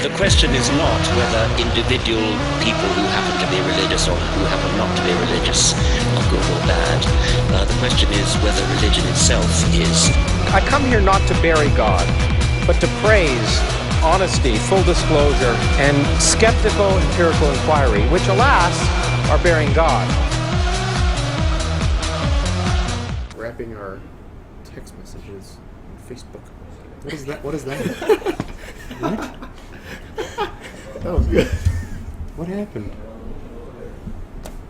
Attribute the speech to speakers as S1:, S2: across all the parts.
S1: The question is not whether individual people who happen to be religious or who happen not to be religious are good or bad. The question is whether religion itself is.
S2: I come here not to bury God, but to praise honesty, full disclosure, and skeptical empirical inquiry, which, alas, are bearing God.
S3: Wrapping our text messages on Facebook. What is that? What is that? What? That was good. What happened?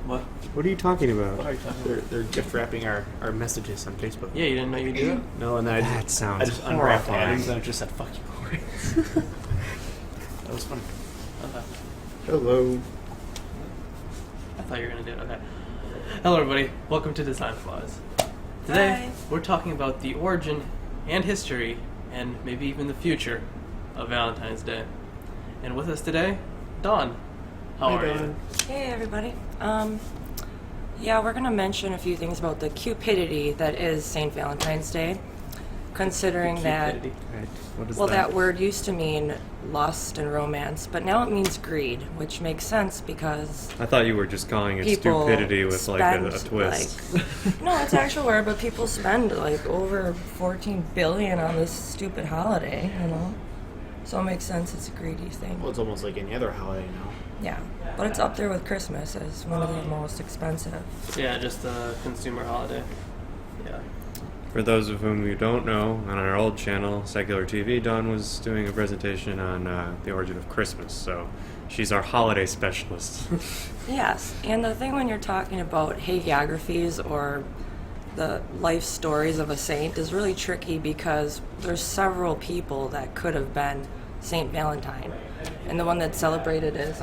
S4: What?
S3: What are you talking about?
S4: What are you talking about?
S3: They're gift wrapping our messages on Facebook.
S4: Yeah, you didn't know you could do that?
S3: No, and then
S5: That sounds
S3: I just unwrapped
S4: horrifying.
S3: it.
S4: And I just said, fuck you. That was fun. Okay.
S3: Hello.
S4: I thought you were going to do it. Okay. Hello, everybody. Welcome to Design Flaws. Today,
S6: Hi.
S4: we're talking about the origin and history, and maybe even the future, of Valentine's Day. And with us today, Dawn. How are you?
S6: Hey everybody. Yeah, we're gonna mention a few things about the cupidity that is St. Valentine's Day, considering
S4: Cupidity.
S5: Right. What is
S6: that word used to mean lust and romance, but now it means greed, which makes sense because
S5: I thought you were just calling it
S6: people
S5: stupidity with like a
S6: spend,
S5: twist.
S6: no, it's an actual word, but people spend like over 14 billion on this stupid holiday, you know? So it makes sense it's a greedy thing.
S3: Well, it's almost like any other holiday now.
S6: Yeah, but it's up there with Christmas as one of the most expensive.
S4: Yeah, just a consumer holiday. Yeah.
S5: For those of whom you don't know, on our old channel, Secular TV, Dawn was doing a presentation on the origin of Christmas, so she's our holiday specialist.
S6: Yes, and the thing when you're talking about hagiographies or the life stories of a saint is really tricky because there's several people that could have been Saint Valentine. And the one that's celebrated is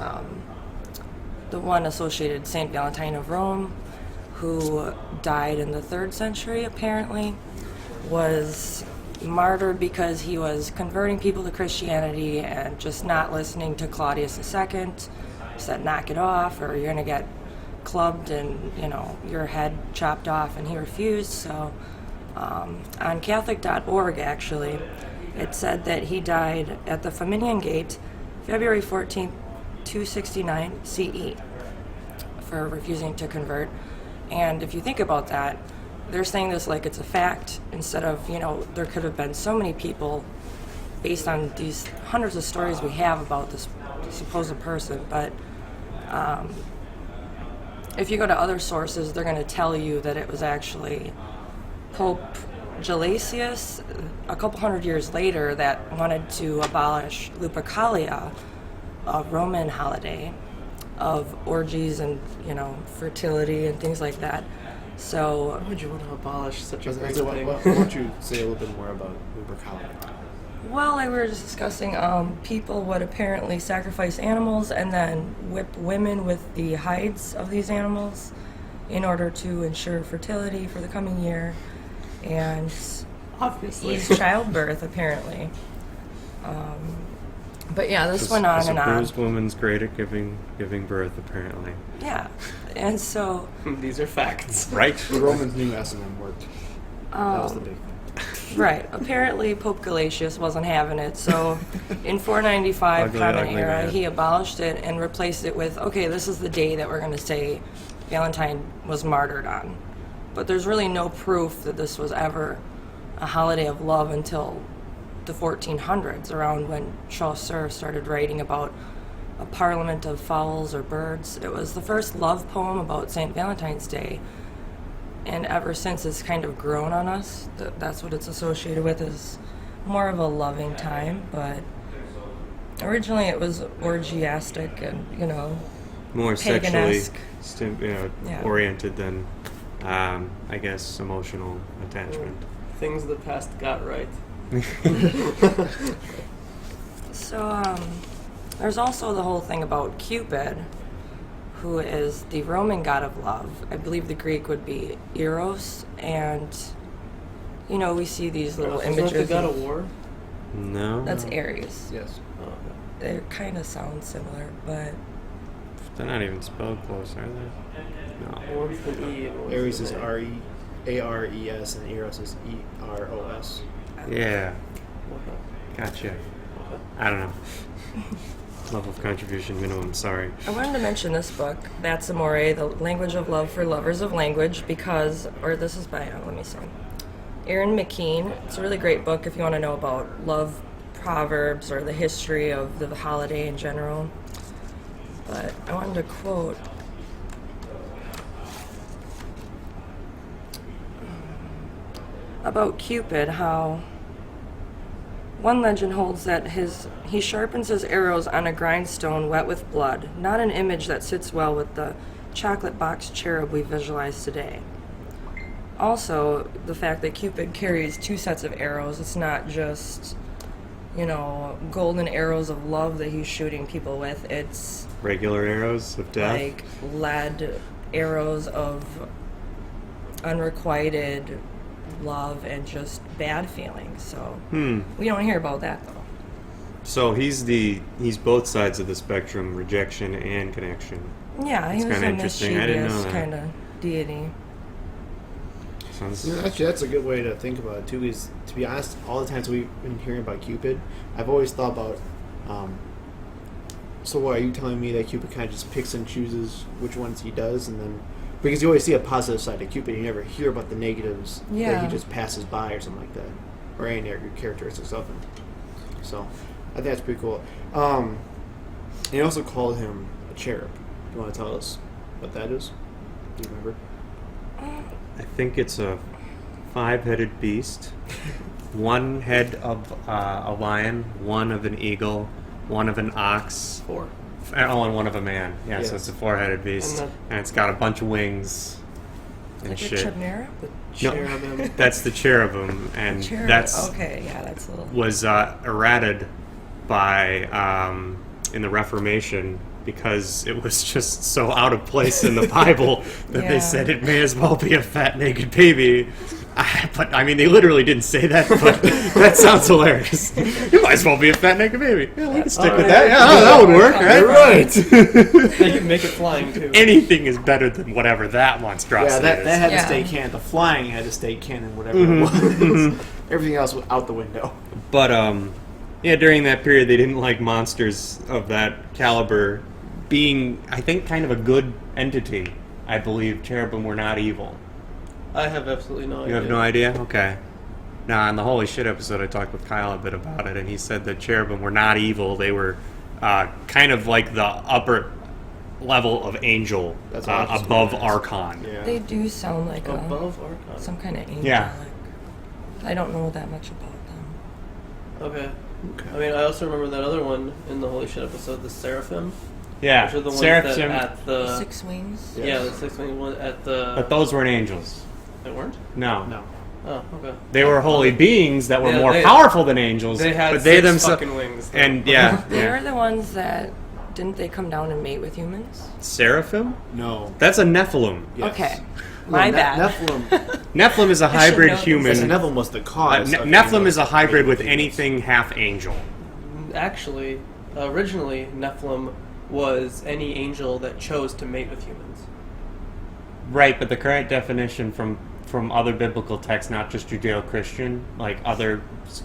S6: the one associated Saint Valentine of Rome, who died in the 3rd century apparently, was martyred because he was converting people to Christianity and just not listening to Claudius II. Said knock it off or you're gonna get clubbed and your head chopped off, and he refused. So on Catholic.org actually it said that he died at the Flaminian Gate February 14th 269 CE for refusing to convert. And if you think about that, they're saying this like it's a fact instead of there could have been so many people based on these hundreds of stories we have about this supposed person. But if you go to other sources, they're going to tell you that it was actually Pope Gelasius, a couple hundred years later, that wanted to abolish Lupercalia, a Roman holiday of orgies and fertility and things like that. So
S4: Why would you want to abolish such a
S3: So
S4: great
S3: why
S4: thing?
S3: don't you say a little bit more about Lupercalia?
S6: well, like we were just discussing, people would apparently sacrifice animals and then whip women with the hides of these animals in order to ensure fertility for the coming year and
S4: Obviously.
S6: ease childbirth apparently. But yeah, this went on and
S5: A
S6: on.
S5: bruised woman's great at giving birth, apparently.
S6: Yeah, and so
S4: These are facts.
S5: Right?
S3: The Romans knew S&M worked. That was the big thing.
S6: right. Apparently, Pope Gelasius wasn't having it. So, in 495
S5: Ugly,
S6: Common
S5: ugly
S6: Era,
S5: man.
S6: he abolished it and replaced it with, okay, this is the day that we're going to say Valentine was martyred on. But there's really no proof that this was ever a holiday of love until the 1400s, around when Chaucer started writing about a parliament of fowls or birds. It was the first love poem about St. Valentine's Day. And ever since, it's kind of grown on us. That's what it's associated with, is more of a loving time. But originally it was orgiastic and,
S5: More sexually
S6: pagan-esque. Yeah.
S5: oriented than, I guess, emotional attachment.
S4: Things the past got right.
S6: So, there's also the whole thing about Cupid, who is the Roman god of love. I believe the Greek would be Eros, and, we see these little
S4: Isn't that
S6: images.
S4: the god of war?
S5: No?
S6: That's Aries.
S3: Yes.
S4: Oh, okay.
S6: They kind of sound similar, but
S5: They're not even spelled close, are they? No.
S4: Or with an E. or
S3: Aries is
S4: with an
S3: Ares and Eros is Eros.
S5: Yeah.
S4: A. Okay.
S5: Gotcha.
S4: Okay.
S5: I don't know. Level of contribution minimum, sorry.
S6: I wanted to mention this book, That's Amore, The Language of Love for Lovers of Language, because, or this is by, let me see, Erin McKean. It's a really great book if you want to know about love proverbs or the history of the holiday in general. But I wanted to quote about Cupid, how one legend holds that he sharpens his arrows on a grindstone wet with blood, not an image that sits well with the chocolate box cherub we visualize today. Also, the fact that Cupid carries 2 sets of arrows, it's not just, golden arrows of love that he's shooting people with. It's
S5: regular arrows of death?
S6: like lead arrows of unrequited love and just bad feelings. So we don't hear about that though.
S5: So he's both sides of the spectrum, rejection and connection.
S6: Yeah, he
S5: That's
S6: was
S5: kinda
S6: a
S5: interesting. I didn't know
S6: mischievous
S5: that.
S6: kind of deity.
S5: Sounds
S3: Actually, that's a good way to think about it too. Is, to be honest, all the times we've been hearing about Cupid, I've always thought about. So, what are you telling me that Cupid kind of just picks and chooses which ones he does, and then because you always see a positive side to Cupid, you never hear about the negatives that
S6: Yeah.
S3: he just passes by or something like that, or any negative characteristics of him. So, I think that's pretty cool. They also called him a cherub. Do you want to tell us what that is? Do you remember?
S5: I think it's a 5-headed beast. 1 head of a lion, 1 of an eagle, 1 of an ox.
S4: 4.
S5: Oh, and 1 of a man. Yeah,
S3: Yeah.
S5: so it's a 4-headed beast. And it's got a bunch of wings and
S6: Like a
S5: shit.
S6: chimera?
S3: Cherubim.
S5: That's the cherubim, and
S6: Cherub.
S5: that's
S6: Okay, yeah, that's a little...
S5: was errated by in the Reformation because it was just so out of place in the Bible that
S6: Yeah.
S5: they said it may as well be a fat naked baby. But I mean, they literally didn't say that, but that sounds hilarious. It might as well be a fat naked baby. Yeah, we can stick with that. Yeah, that would work, right?
S3: You're right.
S4: They can make it flying too.
S5: Anything is better than whatever that monstrosity
S3: Yeah, that
S5: is.
S3: had
S6: Yeah.
S3: to stay canon. The flying had to stay canon, whatever it was. Everything else was out the window.
S5: But yeah, during that period, they didn't like monsters of that caliber being, I think, kind of a good entity. I believe cherubim were not evil.
S4: I have absolutely no idea.
S5: You have no idea? Okay. Now, on the Holy Shit episode, I talked with Kyle a bit about it, and he said that cherubim were not evil. They were kind of like the upper level of angel,
S3: That's what I was just
S5: above
S3: gonna ask.
S5: Archon.
S3: Yeah.
S6: They do sound like
S4: Above Archon.
S6: some kind of angelic.
S5: Yeah.
S6: I don't know that much about them.
S4: Okay. I mean, I also remember that other one in the Holy Shit episode, the Seraphim.
S5: Yeah,
S4: Which are the ones
S5: seraphim,
S4: that at the...
S6: 6 wings?
S3: Yeah.
S4: Yeah, the 6-wing one at the...
S5: but those weren't angels.
S4: They weren't?
S5: No.
S3: No.
S4: Oh, okay.
S5: They were holy beings that were
S4: Yeah,
S5: more
S4: they-
S5: powerful than angels.
S4: They had
S5: but they
S4: 6
S5: themselves,
S4: fucking wings. though.
S5: and yeah,
S6: They
S5: yeah.
S6: are the ones that... Didn't they come down and mate with humans?
S5: Seraphim?
S3: No.
S5: That's a Nephilim.
S3: Yes.
S6: Okay. My bad.
S3: Nephilim.
S5: Nephilim is a hybrid
S6: know this.
S5: human.
S3: Nephilim was the cause. of
S5: Nephilim is a
S3: angels
S5: hybrid with
S3: mating with
S5: anything half angel.
S4: Actually, originally, Nephilim was any angel that chose to mate with humans.
S5: Right, but the current definition from other biblical texts, not just Judeo-Christian, like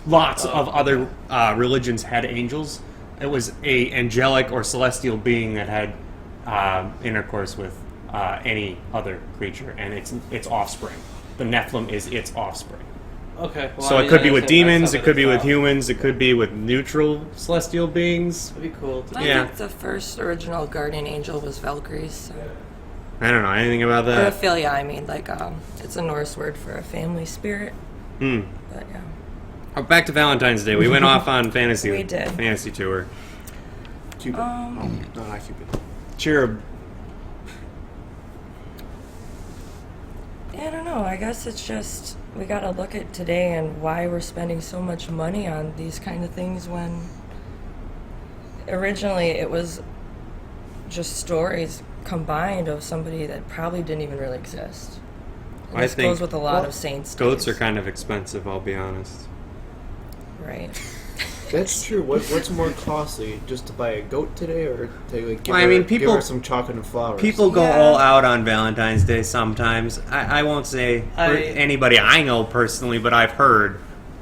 S5: lots of other religions had angels. It was a angelic or celestial being that had intercourse with any other creature, and its offspring. The Nephilim is its offspring.
S4: Okay. Well,
S5: So
S4: I
S5: it
S4: mean,
S5: could
S4: I
S5: be with
S4: think that's
S5: demons,
S4: how
S5: it could
S4: they
S5: be with
S4: thought.
S5: humans, it could be with neutral celestial beings.
S4: That'd be cool.
S6: I
S5: Yeah.
S6: think the first original guardian angel was Valkyries. So.
S5: I don't know anything about
S6: Or
S5: that.
S6: Ophelia, I mean. Like, it's a Norse word for a family spirit.
S5: Hmm.
S6: But, yeah.
S5: Oh, back to Valentine's Day. We went off on fantasy.
S6: We did.
S5: Fantasy tour.
S3: Cupid. No, not Cupid.
S5: Cherub.
S6: I don't know. I guess it's just we gotta look at today and why we're spending so much money on these kind of things when originally it was just stories combined of somebody that probably didn't even really exist. And
S5: I
S6: this
S5: think
S6: goes with a lot of saints.
S5: Goats are
S6: days,
S5: kind of expensive, I'll be honest.
S6: right.
S3: That's true. What's more costly, just to buy a goat today, or to like, give,
S5: Well, I
S3: her,
S5: mean,
S3: give
S5: people-
S3: her some chocolate and flowers?
S5: People go
S6: Yeah.
S5: all out on Valentine's Day sometimes. I won't say
S4: I-
S5: anybody I know personally, but I've heard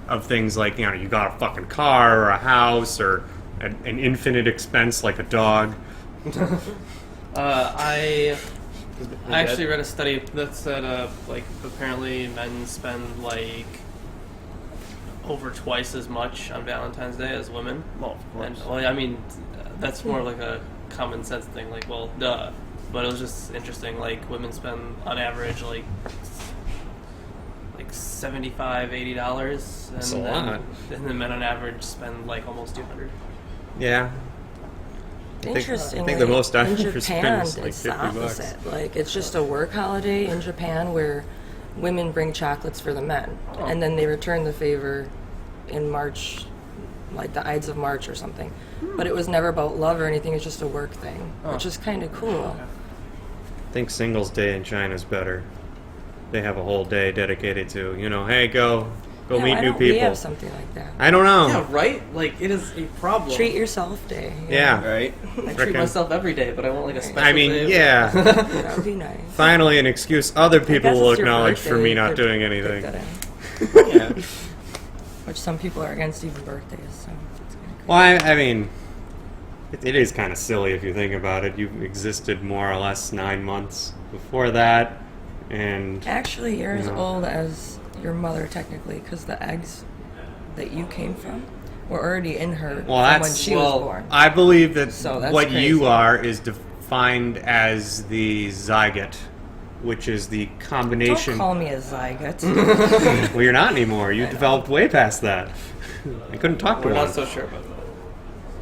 S5: of things like, you got a fucking car or a house or an infinite expense like a dog.
S4: I actually read a study that said like apparently men spend like over twice as much on Valentine's Day as women.
S3: Well, of course.
S4: And I mean, that's more like a common sense thing. Like, well, duh. But it was just interesting. Like, women spend on average like $75, $80, and
S5: That's a lot.
S4: And the men on average spend like almost $200.
S5: Yeah.
S6: Interestingly,
S5: I think the most I've
S6: in
S5: ever spent
S6: Japan,
S5: is like
S6: it's the
S5: $50.
S6: opposite. Like, it's just a work holiday in Japan where women bring chocolates for the men, and then they return the favor in March, like the Ides of March or something. But it was never about love or anything. It's just a work thing, which is kind of cool.
S5: I think Singles Day in China is better. They have a whole day dedicated to, hey, go
S6: Yeah,
S5: meet
S6: why
S5: new
S6: don't we
S5: people.
S6: have something like that?
S5: I don't know.
S4: Yeah, right? Like, it is a problem.
S6: Treat yourself day.
S5: Yeah.
S3: Right?
S4: I treat myself every day, but I want like a special
S5: I mean,
S4: day.
S5: yeah.
S6: That would be nice.
S5: Finally, an excuse other
S6: I
S5: people
S6: guess
S5: will
S6: it's your
S5: acknowledge for me
S6: birthday,
S5: not
S6: could
S5: doing
S6: pick
S5: anything.
S6: that in.
S3: Yeah.
S6: Which some people are against even birthdays, so it's kind of
S5: Well, I mean, it is kind of silly if you think about it. You've existed more or less 9 months before that, and
S6: Actually, you're as
S5: No.
S6: old as your mother, technically, because the eggs that you came from were already in her
S5: well,
S6: from when
S5: that's
S6: she was born.
S5: I believe that
S6: So that's
S5: what
S6: crazy.
S5: you are is defined as the zygote, which is the
S6: Don't
S5: combination.
S6: call me a zygote.
S5: Well, you're not anymore. You developed way past that. I couldn't talk to
S4: We're
S5: one.
S4: not so sure about that.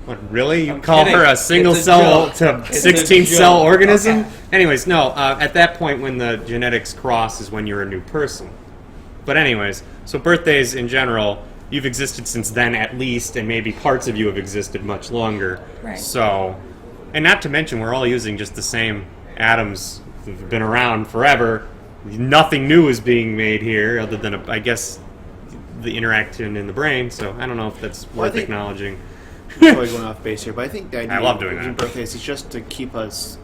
S5: What, really? You
S4: I'm
S5: call
S4: kidding.
S5: her a single
S4: It's a
S5: cell
S4: joke.
S5: to
S4: It's a
S5: 16 cell
S4: joke.
S5: organism?
S6: Okay.
S5: Anyways, no. At that point, when the genetics cross, is when you're a new person. But anyways, so birthdays in general, you've existed since then at least, and maybe parts of you have existed much longer.
S6: Right.
S5: So, and not to mention, we're all using just the same atoms that have been around forever. Nothing new is being made here, other than, I guess, the interaction in the brain. So I don't know if that's
S3: Well, I
S5: worth
S3: think-
S5: acknowledging.
S3: Probably going off base here, but I think the idea
S5: I love doing
S3: of
S5: that.
S3: birthdays is just to keep us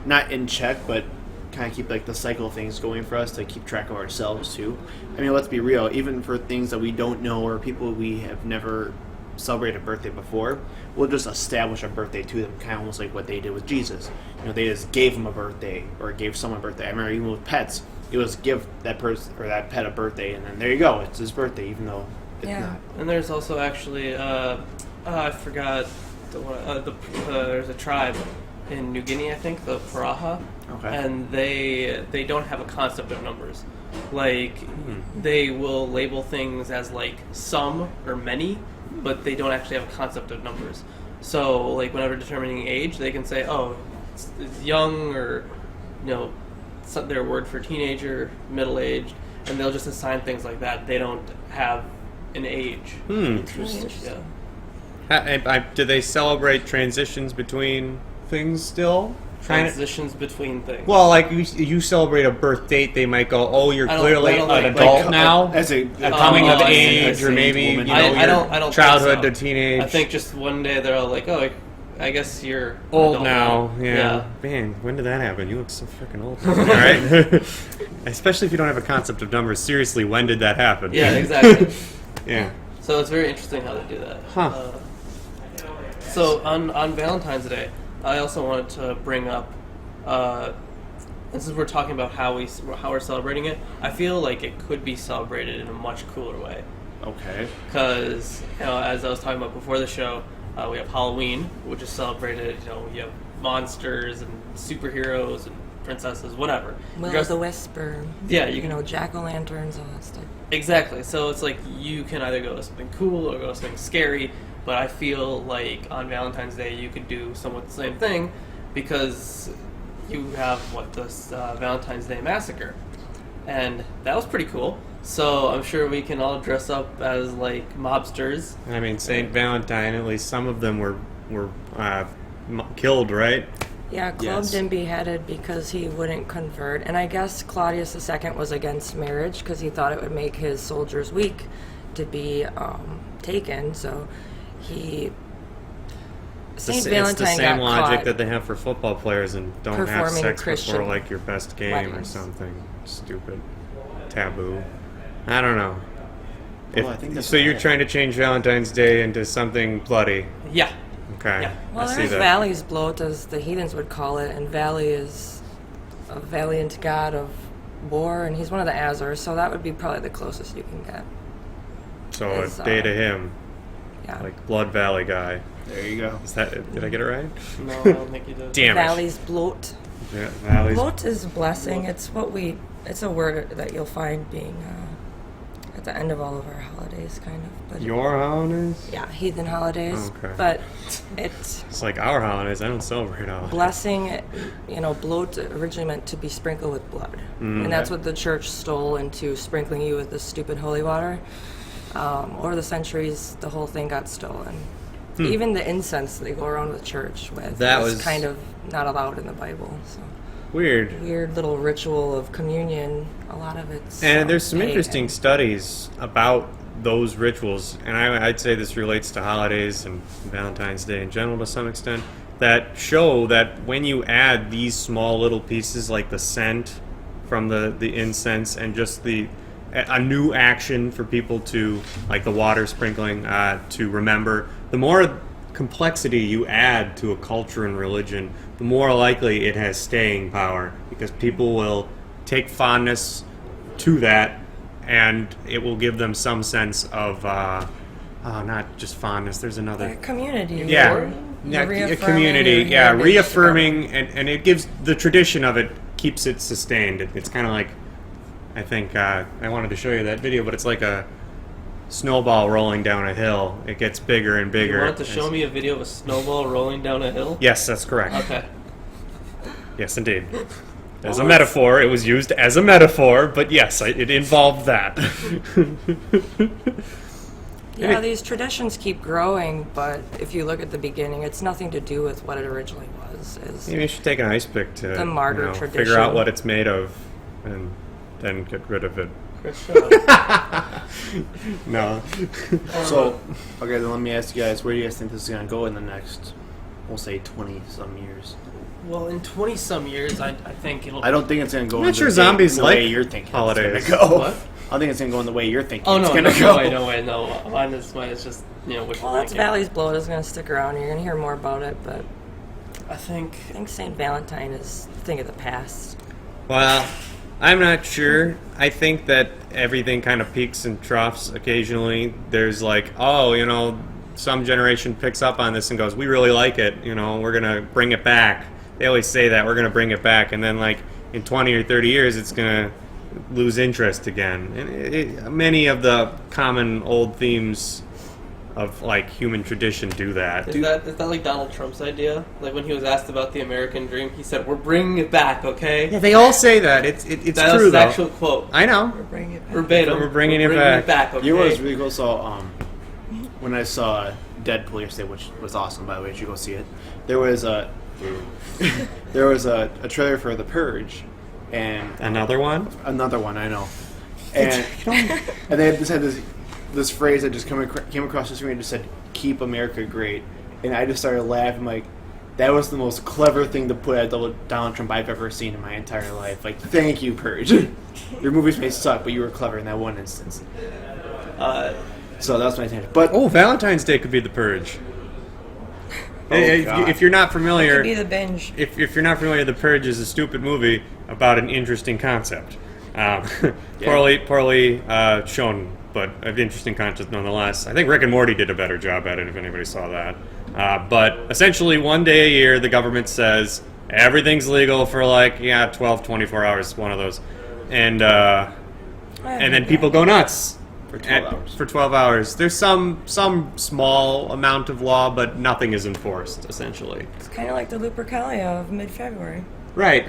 S3: not in check, but kind of keep like the cycle of things going for us to keep track of ourselves too. I mean, let's be real. Even for things that we don't know or people we have never celebrated a birthday before, we'll just establish a birthday to them, kind of almost like what they did with Jesus. They just gave him a birthday or gave someone a birthday. I remember even with pets, it was give that person or that pet a birthday, and then there you go, it's his birthday, even though it's
S6: Yeah.
S3: not.
S4: And there's also actually, I forgot, there's a tribe in New Guinea, I think, the Paraha,
S3: Okay.
S4: and they don't have a concept of numbers. Like, they will label things as like some or many, but they don't actually have a concept of numbers. So, like, whenever determining age, they can say, oh, it's young, or, their word for teenager, middle-aged, and they'll just assign things like that. They don't have an age.
S6: Really interesting.
S4: Yeah.
S5: Do they celebrate transitions between things still?
S4: Transitions between things.
S5: Well, like you celebrate a birth date, they might go, "Oh, you're
S4: I don't-
S5: clearly
S4: I don't
S5: an
S4: like-
S5: adult
S3: like,
S5: now,
S3: as a
S5: coming of
S4: I see,
S5: age, or maybe
S3: woman.
S4: I don't
S5: your
S4: think
S5: childhood
S4: so.
S5: to teenage,
S4: I think just one day they're all like, oh, I guess you're
S5: old
S4: adult
S5: now." Yeah. Man, when did that happen? You look so freaking old. All right. Especially if you don't have a concept of numbers. Seriously, when did that happen?
S4: Yeah, exactly.
S5: Yeah.
S4: So it's very interesting how they do that.
S5: Huh.
S4: So on Valentine's Day, I also wanted to bring up, since we're talking about how we're celebrating it, I feel like it could be celebrated in a much cooler way.
S3: Okay.
S4: Because as I was talking about before the show, we have Halloween, which is celebrated. You have monsters and superheroes and princesses, whatever.
S6: Will
S4: Dress-
S6: o' the Wisp, or,
S4: Yeah, you can-
S6: jack-o'-lanterns, all that stuff.
S4: Exactly. So it's like you can either go to something cool or go to something scary, but I feel like on Valentine's Day you could do somewhat the same thing, because you have this Valentine's Day massacre, and that was pretty cool. So I'm sure we can all dress up as like mobsters.
S5: I mean, Saint Valentine. At least some of them were killed, right?
S6: Yeah, clubbed
S3: Yes.
S6: and beheaded because he wouldn't convert. And I guess Claudius II was against marriage because he thought it would make his soldiers weak to be taken. So he... Saint
S5: It's the
S6: Valentine
S5: same
S6: got
S5: logic
S6: caught
S5: that they have for football players and don't have
S6: performing
S5: sex
S6: Christian
S5: before like your best game or
S6: weddings.
S5: something stupid, taboo. I don't know.
S3: Well, I think that's
S5: So you're
S3: right.
S5: trying to change Valentine's Day into something bloody.
S4: Yeah.
S5: Okay.
S4: Yeah.
S6: Well,
S5: I see
S6: there's
S5: that.
S6: Valley's bloat, as the heathens would call it, and Valley is a valiant god of war, and he's one of the Azores, so that would be probably the closest you can get.
S5: So
S6: is,
S5: a day to him,
S6: Yeah.
S5: like Blood Valley guy.
S3: There you go.
S5: Is that? Did I get it right?
S4: No, I don't think you did.
S5: Damn it.
S6: Valley's bloat.
S5: Yeah, Valley's.
S6: Bloat is blessing. It's it's a word that you'll find being at the end of all of our holidays, kind of. But
S5: Your holidays?
S6: yeah, heathen holidays.
S5: Okay.
S6: But it's
S5: It's like our holidays. I don't celebrate holidays.
S6: blessing. Bloat originally meant to be sprinkled with blood, and that's what the church stole into sprinkling you with this stupid holy water. Over the centuries, the whole thing got stolen. Even the incense they go around with church with
S5: That
S6: was
S5: was-
S6: kind of not allowed in the Bible. So
S5: Weird.
S6: weird little ritual of communion. A lot of it's
S5: And there's some
S6: pagan.
S5: interesting studies about those rituals, and I'd say this relates to holidays and Valentine's Day in general to some extent, that show that when you add these small little pieces like the scent from the incense and just a new action for people to, like the water sprinkling, to remember, the more complexity you add to a culture and religion, the more likely it has staying power, because people will take fondness to that, and it will give them some sense of not just fondness. There's another
S6: Community.
S5: yeah,
S6: You're
S5: yeah, a
S6: reaffirming
S5: community.
S6: your
S5: Yeah,
S6: heritage
S5: reaffirming, and it gives the tradition of it, keeps it sustained. It's kind of like, I think I wanted to show you that video, but it's like a snowball rolling down a hill. It gets bigger and
S4: You
S5: bigger.
S4: wanted to show me a video of a snowball rolling down a hill?
S5: Yes, that's correct.
S4: Okay.
S5: Yes, indeed. As a metaphor, it was used as a metaphor, but yes, it involved that.
S6: Yeah, these traditions keep growing, but if you look at the beginning, it's nothing to do with what it originally was.
S5: Maybe you should take an ice pick to
S6: The martyr
S5: figure
S6: tradition.
S5: out what it's made of, and then get rid of it.
S4: Chris, shut up.
S5: No.
S3: So, okay, then let me ask you guys, where do you guys think this is going to go in the next, we'll say, 20-some years?
S4: Well, in 20-some years, I think it'll...
S3: I don't think it's going to go
S5: I'm not
S3: in
S5: sure
S3: the,
S5: zombies
S3: the
S5: like
S3: way you're thinking
S5: holidays.
S3: it's going to go.
S4: What?
S3: I don't think it's going to go in the way you're thinking
S4: Oh,
S3: it's
S4: no,
S3: going
S4: no,
S3: to go.
S4: no way. Mine is just, wishful
S6: Well, that's
S4: thinking.
S6: Valley's bloat is going to stick around. You're going to hear more about it, but
S4: I think...
S6: I think St. Valentine is a thing of the past.
S5: Well, I'm not sure. I think that everything kind of peaks and troughs occasionally. There's like, some generation picks up on this and goes, we really like it, we're going to bring it back. They always say that, we're going to bring it back. And then like in 20 or 30 years, it's going to lose interest again. And many of the common old themes of like human tradition do that.
S4: Is that like Donald Trump's idea? Like when he was asked about the American dream, he said, "We're bringing it back, okay?"
S5: Yeah, they all say that. It's
S4: that
S5: true
S4: was
S5: though.
S4: his actual quote.
S5: I know.
S6: Bring it back.
S4: Verbatim.
S5: We're bringing it back.
S4: okay?
S3: You know what was really cool? So, when I saw Deadpool yesterday, which was awesome, by the way, you should go see it. There was a trailer for The Purge, and
S5: Another one?
S3: another one, I know, and they just had this phrase that just came across the screen and just said, "Keep America Great," and I just started laughing like. That was the most clever thing to put at Donald Trump I've ever seen in my entire life. Like, thank you, Purge. Your movies may suck, but you were clever in that one instance. So that was my tangent. But
S5: Oh, Valentine's Day could be The Purge.
S3: God.
S5: If you're not familiar,
S6: Could be the binge.
S5: if you're not familiar, The Purge is a stupid movie about an interesting concept. Poorly shown, but an interesting concept nonetheless. I think Rick and Morty did a better job at it, if anybody saw that. But essentially, one day a year, the government says everything's legal for 12, 24 hours, one of those. And then people go nuts.
S3: For 12 hours.
S5: For 12 hours. There's some small amount of law, but nothing is enforced, essentially.
S6: It's kind of like the Lupercalia of mid-February.
S5: Right.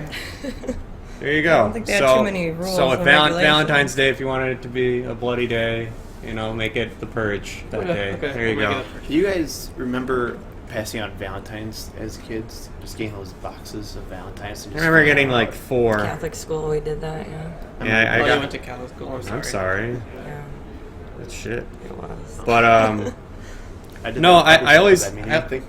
S5: There you go.
S6: don't think they had too many rules
S5: So if
S6: and regulations.
S5: Valentine's Day, if you wanted it to be a bloody day, make it the Purge that day.
S4: Okay,
S5: There you
S4: we'll
S5: go.
S4: make it
S3: do you guys remember passing out Valentines as kids? Just getting those boxes of Valentines. And
S5: I
S3: just
S5: remember getting like 4.
S6: Catholic school, we did that, yeah.
S5: Yeah, I
S4: Oh, you
S5: got.
S4: went to Catholic school. I'm sorry.
S5: I'm sorry.
S6: Yeah,
S5: That's shit.
S6: it was.
S5: But
S3: I did
S5: No,
S3: that.
S5: I always-
S3: Does that mean
S5: I-
S3: anything?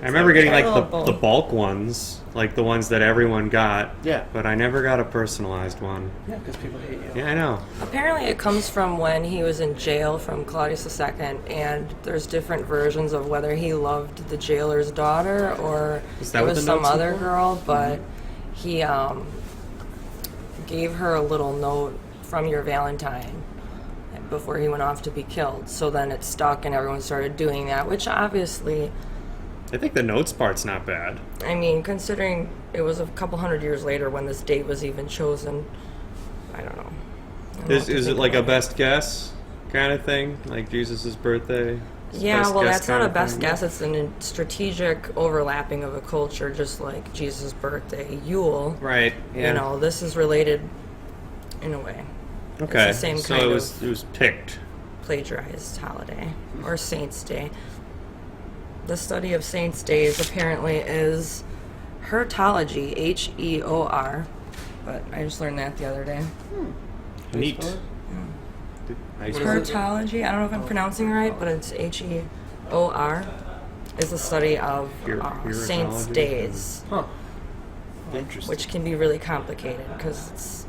S5: I remember getting like
S6: Terrible.
S5: the bulk ones, like the ones that everyone got.
S3: Yeah.
S5: But I never got a personalized one.
S4: Yeah, because people hate you.
S5: Yeah, I know.
S6: Apparently, it comes from when he was in jail from Claudius II, and there's different versions of whether he loved the jailer's daughter or
S5: Is that
S6: it
S5: what
S6: was
S5: the
S6: some
S5: notes
S6: other
S5: were?
S6: girl, but he gave her a little note from your Valentine before he went off to be killed. So then it stuck, and everyone started doing that, which obviously,
S5: I think the notes part's not bad.
S6: I mean, considering it was a couple hundred years later when this date was even chosen, I don't know. I don't know what to
S5: Is it
S6: think
S5: like a
S6: about it.
S5: best guess kind of thing? Like Jesus' birthday?
S6: Yeah,
S5: Best
S6: well,
S5: guess
S6: that's not
S5: kind
S6: a
S5: of
S6: best
S5: thing?
S6: guess. It's a strategic overlapping of a culture, just like Jesus' birthday, Yule.
S5: Right, yeah.
S6: You know, this is related in a way.
S5: Okay,
S6: It's the same
S5: so
S6: kind
S5: it was picked.
S6: Plagiarized holiday or Saints' Day. The study of Saints' Days apparently is hertology, H-E-O-R. But I just learned that the other day.
S5: Neat.
S3: Nice.
S6: Hertology, I don't know if I'm pronouncing it right, but it's H-E-O-R, is the study of Saints'
S5: Irotology?
S6: Days,
S4: Huh.
S3: Interesting.
S6: which can be really complicated because it's,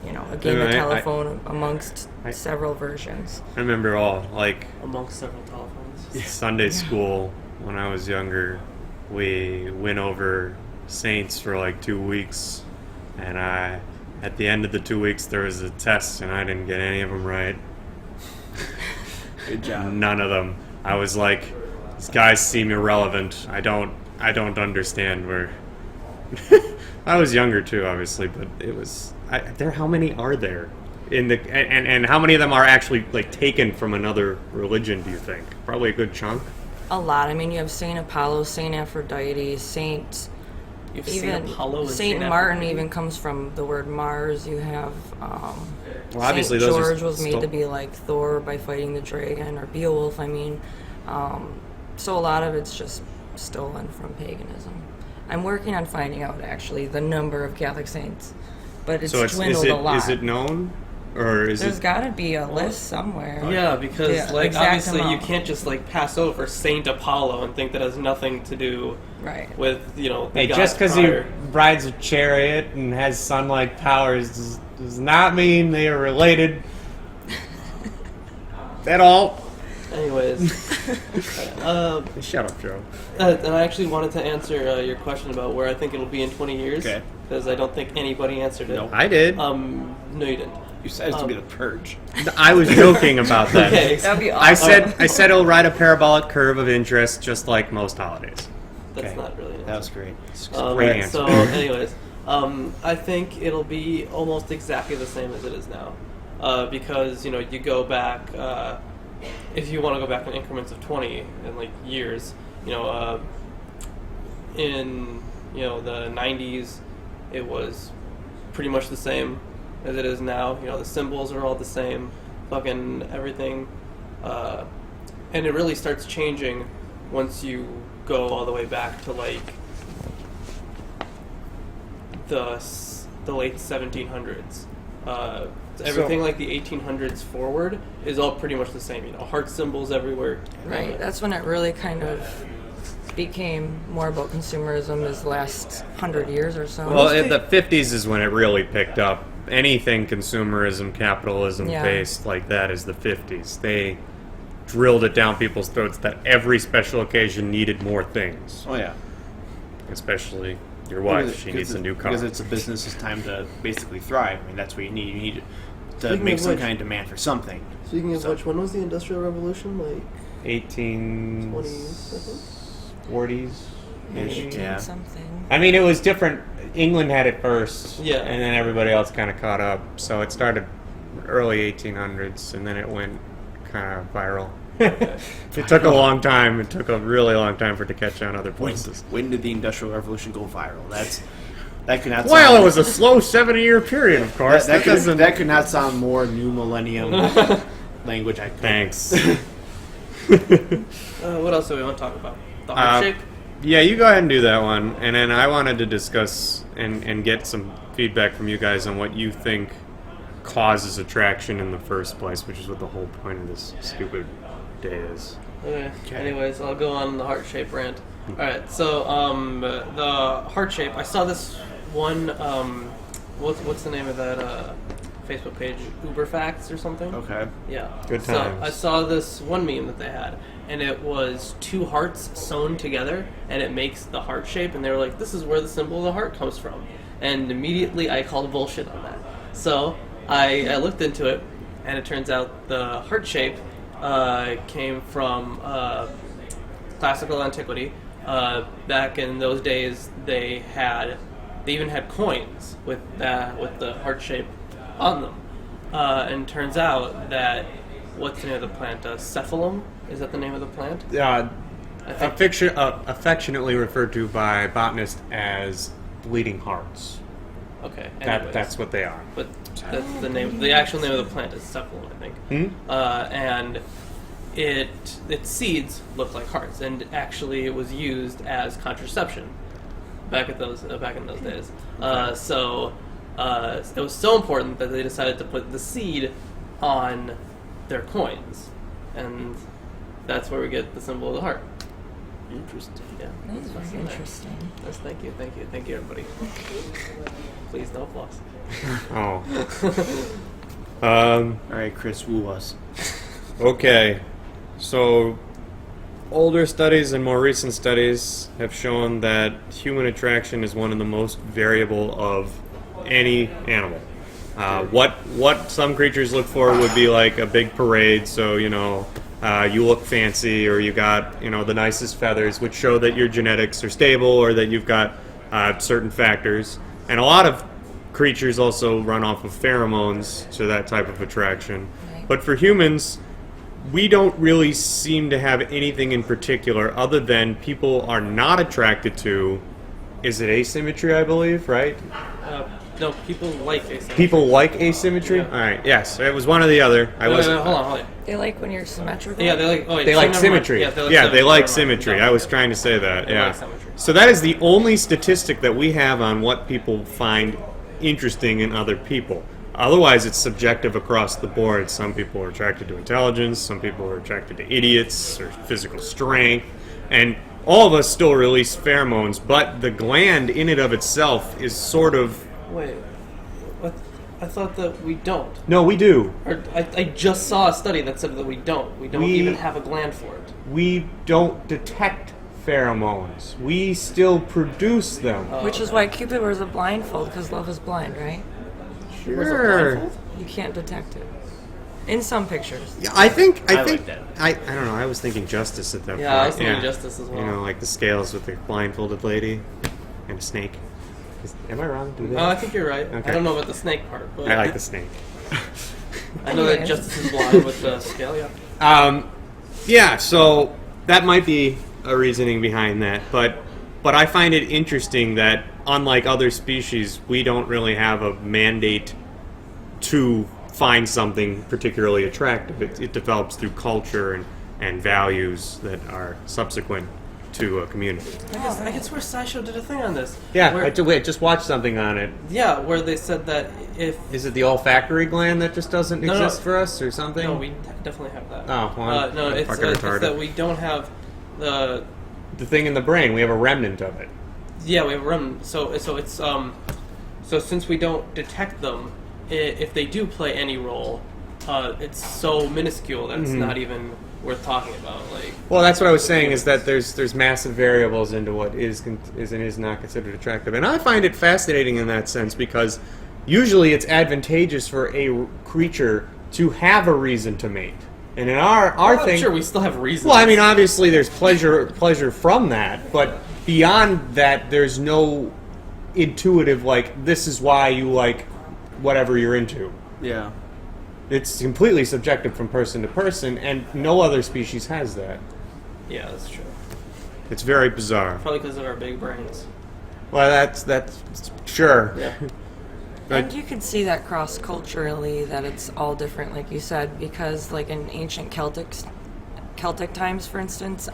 S6: you know, a game of
S5: I-
S6: telephone amongst
S5: I-
S6: several versions.
S5: I remember all, like,
S4: Amongst several telephones.
S5: Sunday school when I was younger, we went over Saints for like 2 weeks, and at the end of the 2 weeks there was a test, and I didn't get any of them right.
S3: Good job.
S5: None of them. I was like, these guys seem irrelevant. I don't understand where. I was younger too, obviously, but it was. How many are there in the and how many of them are actually like taken from another religion? Do you think? Probably a good chunk.
S6: A lot. I mean, you have Saint Apollo, Saint Aphrodite, Saint.
S4: You've
S6: Even
S4: seen Apollo and
S6: Saint
S4: Saint
S6: Martin
S4: Aphrodite.
S6: even comes from the word Mars. You have
S5: Well, obviously
S6: Saint
S5: those are
S6: George was made
S5: still-
S6: to be like Thor by fighting the dragon, or Beowulf. I mean, so a lot of it's just stolen from paganism. I'm working on finding out actually the number of Catholic saints, but it's
S5: So
S6: dwindled a lot.
S5: is it known, or is
S6: There's
S5: it?
S6: got to be a list somewhere.
S4: Yeah, because
S6: Yeah,
S4: like
S6: exact
S4: obviously you
S6: amount.
S4: can't just like pass over Saint Apollo and think that has nothing to do
S6: Right.
S4: with the
S5: Hey,
S4: gods
S5: just because he
S4: prior.
S5: rides a chariot and has sun-like powers does not mean they are related at all.
S4: Anyways,
S5: Shut up, Joe.
S4: and I actually wanted to answer your question about where I think it'll be in 20 years.
S3: Okay.
S4: Because I don't think anybody answered it.
S3: No.
S5: I did.
S4: No, you didn't.
S3: You said it's to be the purge.
S5: I was joking about that.
S4: Okay.
S6: That'd be
S5: I
S6: awesome.
S5: said it'll ride a parabolic curve of interest, just like most holidays.
S4: That's
S3: Okay.
S4: not really an
S3: That
S4: answer.
S3: was great.
S5: Great answer.
S4: So, anyways, I think it'll be almost exactly the same as it is now, because you go back. If you want to go back in increments of 20 and like years, in the 90s, it was pretty much the same as it is now. The symbols are all the same, fucking everything, and it really starts changing once you go all the way back to like the late 1700s. Everything like the 1800s forward is all pretty much the same. Heart symbols everywhere.
S6: Right. That's when it really kind of became more about consumerism this last 100 years or so.
S5: Well, in the 50s is when it really picked up. Anything consumerism, capitalism
S6: Yeah.
S5: based like that is the 50s. They drilled it down people's throats that every special occasion needed more things.
S3: Oh yeah.
S5: Especially your wife. She needs a new car.
S3: Because it's a business's time to basically thrive. I mean, that's what you need. You need to
S4: Speaking
S3: make
S4: of
S3: some
S4: which-
S3: kind of demand for something.
S4: Speaking of
S3: So-
S4: which, when was the Industrial Revolution? Like
S5: 1840s.
S4: 20s, I think?
S3: Yeah.
S6: Something.
S5: I mean, it was different. England had it first,
S4: Yeah.
S5: and then everybody else kind of caught up. So it started early 1800s, and then it went kind of viral. It took a long time. It took a really long time for it to catch on other places.
S3: When did the Industrial Revolution go viral? That could not.
S5: Well,
S3: sound,
S5: it was a slow 70-year period, of course.
S3: that could not sound more new millennium language. I could.
S5: Thanks.
S4: What else do we want to talk about? The heart shape?
S5: Yeah, you go ahead and do that one, and then I wanted to discuss and get some feedback from you guys on what you think causes attraction in the first place, which is what the whole point of this stupid day is.
S4: Okay. Anyways, I'll go on the heart shape rant. All right. So the heart shape. I saw this one. What's the name of that Facebook page? Uber Facts or something.
S3: Okay.
S4: Yeah.
S5: Good
S4: So
S5: times.
S4: I saw this one meme that they had, and it was two hearts sewn together, and it makes the heart shape. And they were like, "This is where the symbol of the heart comes from." And immediately I called bullshit on that. So I looked into it, and it turns out the heart shape came from classical antiquity. Back in those days, they even had coins with the heart shape on them. And turns out that what's the name of the plant? Cephalum? Is that the name of the plant? I think
S5: Affectionately referred to by botanists as bleeding hearts.
S4: Okay. Anyways.
S5: That's what they are.
S4: But that's the name. The actual name of the plant is cephalum, I think. And its seeds look like hearts, and actually it was used as contraception back in those days. So it was so important that they decided to put the seed on their coins, and that's where we get the symbol of the heart.
S3: Interesting.
S4: Yeah.
S6: That's very interesting.
S4: Yes, thank you, everybody. Please, no applause.
S5: Oh.
S3: All right, Chris, woo us.
S5: Okay. So, older studies and more recent studies have shown that human attraction is one of the most variable of any animal. What some creatures look for would be like a big parade, so you look fancy, or you got the nicest feathers, which show that your genetics are stable or that you've got certain factors. And a lot of creatures also run off of pheromones to that type of attraction.
S6: Right.
S5: But for humans, we don't really seem to have anything in particular other than people are not attracted to, is it asymmetry, I believe, right?
S4: No, people like asymmetry.
S5: People like asymmetry?
S4: Yeah.
S5: All right, yes, it was one or the other. I wasn't.
S4: Hold on.
S6: They like when you're symmetrical?
S4: Yeah, they like. Oh, wait,
S5: They
S4: so
S5: like
S4: never mind.
S5: symmetry.
S4: Yeah, they like
S5: Yeah,
S4: symmetry.
S5: they like
S4: Never mind.
S5: symmetry.
S4: No.
S5: I was trying to say that.
S4: They
S5: Yeah.
S4: like symmetry.
S5: So that is the only statistic that we have on what people find interesting in other people. Otherwise, it's subjective across the board. Some people are attracted to intelligence. Some people are attracted to idiots or physical strength, and all of us still release pheromones. But the gland in and of itself is sort of.
S4: Wait, what? I thought that we don't.
S5: No, we do.
S4: Or I just saw a study that said that we don't. We don't
S5: We-
S4: even have a gland for it.
S5: We don't detect pheromones. We still produce them.
S6: Which is why Cupid wears a blindfold, because love is blind, right?
S4: Wears a blindfold?
S6: You can't detect it. In some pictures.
S5: Yeah, I think
S3: like that.
S5: I don't know. I was thinking Justice at that point.
S4: Yeah, I was thinking Justice as well.
S5: Like the scales with the blindfolded lady and a snake. Am I wrong? Do
S4: I think you're right.
S5: Okay.
S4: I don't know about the snake part, but
S5: I like the snake.
S4: I know that
S6: Anyways.
S4: Justice is blind with the scale. Yeah.
S5: Yeah, so that might be a reasoning behind that, but I find it interesting that unlike other species, we don't really have a mandate to find something particularly attractive. It develops through culture and values that are subsequent to a community.
S4: I guess where SciShow did a thing on this.
S5: Yeah,
S4: Where,
S5: I just watched something on it.
S4: yeah, where they said that if
S5: Is it the olfactory gland that just doesn't
S4: No,
S5: exist
S4: no.
S5: for us, or something?
S4: no, we definitely have that.
S5: Oh, well,
S4: no,
S5: I'm
S4: it's
S5: fucking retarded.
S4: that we don't have the.
S5: The thing in the brain, we have a remnant of it.
S4: Yeah, we have a remnant. So it's so since we don't detect them, if they do play any role, it's so minuscule that it's not even worth talking about. Like,
S5: Well, that's what I was saying, is that there's massive variables into what is and is not considered attractive. And I find it fascinating in that sense, because usually it's advantageous for a creature to have a reason to mate. And in our
S4: I'm
S5: thing...
S4: sure we still have reasons.
S5: Well, I mean, obviously there's pleasure from that, but beyond that, there's no intuitive, like, this is why you like whatever you're into.
S3: Yeah.
S5: It's completely subjective from person to person, and no other species has that.
S4: Yeah, that's true.
S5: It's very bizarre.
S4: Probably because of our big brains.
S5: Well, that's sure.
S4: Yeah.
S6: And you can see that cross-culturally, that it's all different, like you said, because like in ancient Celtic times, for instance,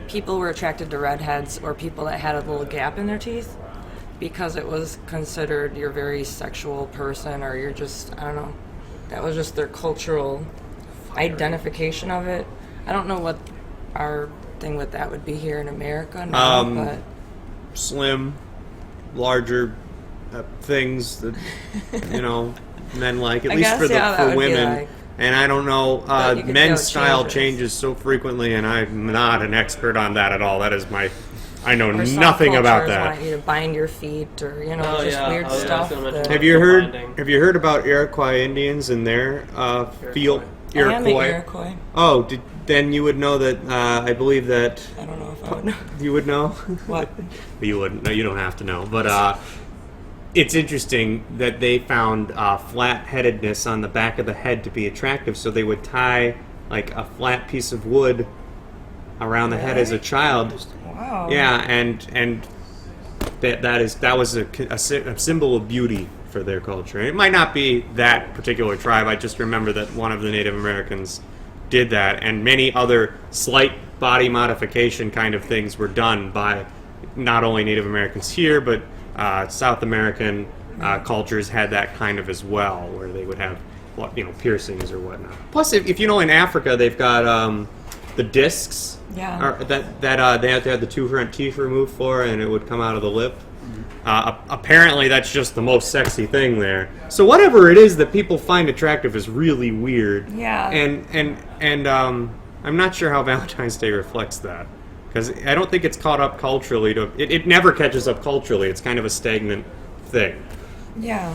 S6: people were attracted to redheads or people that had a little gap in their teeth because it was considered you're a very sexual person, or you're just, I don't know, that was just their cultural identification of it. I don't know what our thing with that would be here in America now, but
S5: Slim, larger things that men like, at
S6: I
S5: least
S6: guess,
S5: for
S6: that
S5: for
S6: would be
S5: women.
S6: like-
S5: And I don't know,
S6: But you could
S5: men's
S6: see how it
S5: style
S6: changes.
S5: changes so frequently, and I'm not an expert on that at all. That is I know
S6: or some
S5: nothing about
S6: cultures
S5: that.
S6: want you to bind your feet, or
S4: Oh,
S6: just
S4: yeah.
S6: weird
S4: Oh, yeah, I was
S6: stuff.
S4: gonna mention
S6: that-
S5: Have you heard?
S4: Binding.
S5: Have you heard about Iroquois Indians and their field?
S6: I am an Iroquois.
S5: Oh, then you would know that. I believe that
S6: I don't know if I would know.
S5: you would know.
S6: What?
S5: You wouldn't. No, you don't have to know. But it's interesting that they found flat-headedness on the back of the head to be attractive, so they would tie like a flat piece of wood around the head as a child.
S6: Wow.
S5: Yeah, and that was a symbol of beauty for their culture. It might not be that particular tribe. I just remember that one of the Native Americans did that, and many other slight body modification kind of things were done by not only Native Americans here, but South American cultures had that kind of as well, where they would have piercings or whatnot. Plus, if you know, in Africa they've got the discs.
S6: Yeah.
S5: They had to have the two front teeth removed for, and it would come out of the lip. Apparently, that's just the most sexy thing there. So whatever it is that people find attractive is really weird.
S6: Yeah.
S5: And I'm not sure how Valentine's Day reflects that, because I don't think it's caught up culturally. It never catches up culturally. It's kind of a stagnant thing.
S6: Yeah.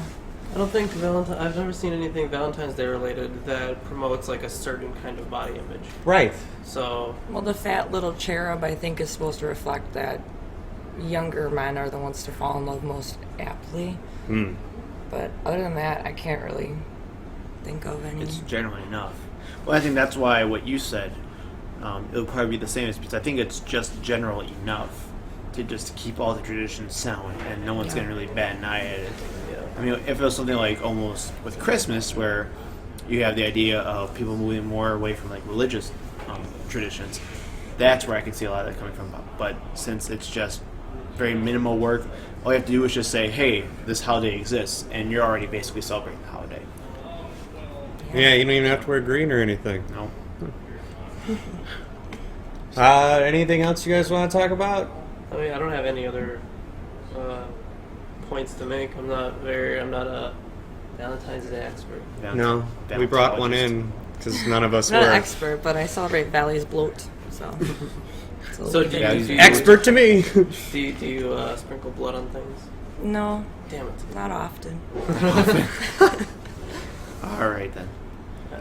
S4: I don't think I've never seen anything Valentine's Day related that promotes like a certain kind of body image.
S5: Right.
S4: So
S6: Well, the fat little cherub, I think, is supposed to reflect that younger men are the ones to fall in love most aptly. But other than that, I can't really think of any.
S3: It's generally enough. Well, I think that's why what you said, it'll probably be the same, is because I think it's just general enough to just keep all the traditions sound, and no one's
S6: Yeah.
S3: going to really bat an eye at it. I mean, if it was something like almost with Christmas, where you have the idea of people moving more away from like religious traditions, that's where I can see a lot of that coming from. But since it's just very minimal work, all you have to do is just say, hey, this holiday exists, and you're already basically celebrating the holiday.
S5: Yeah, you don't even have to wear green or anything.
S3: No.
S5: Anything else you guys want to talk about?
S4: I mean, I don't have any other points to make. I'm not a Valentine's Day expert.
S5: No, we brought one in because none of us
S6: I'm not an
S5: were.
S6: expert, but I celebrate Valley's bloat, so.
S4: So do you
S5: Expert to me.
S4: do you sprinkle blood on things?
S6: No,
S4: Damn it.
S6: not often.
S3: All right then.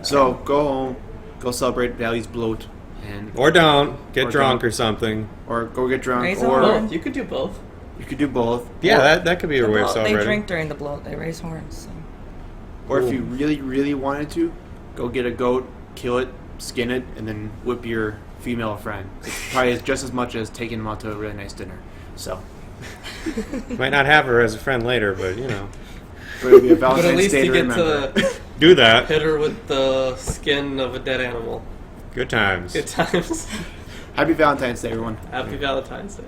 S3: So go home, go celebrate Valley's bloat, and
S5: Or don't get
S3: Or
S5: drunk
S3: don't.
S5: or something.
S3: or go get drunk,
S6: Raise
S3: or
S6: a
S4: Both. You could do both.
S3: you could do both.
S5: Yeah, that could be your way of
S6: They
S5: celebrating.
S6: drink during the bloat. They raise horns. So.
S3: Or if you really, really wanted to, go get a goat, kill it, skin it, and then whip your female friend. It's probably just as much as taking them out to a really nice dinner. So,
S5: Might not have her as a friend later, but
S3: but it'll be a
S4: But at
S3: Valentine's
S4: least
S3: Day
S4: you
S3: to
S4: get
S3: remember.
S4: to
S5: do that.
S4: hit her with the skin of a dead animal.
S5: Good times.
S4: Good times.
S3: Happy Valentine's Day, everyone.
S4: Happy Valentine's Day.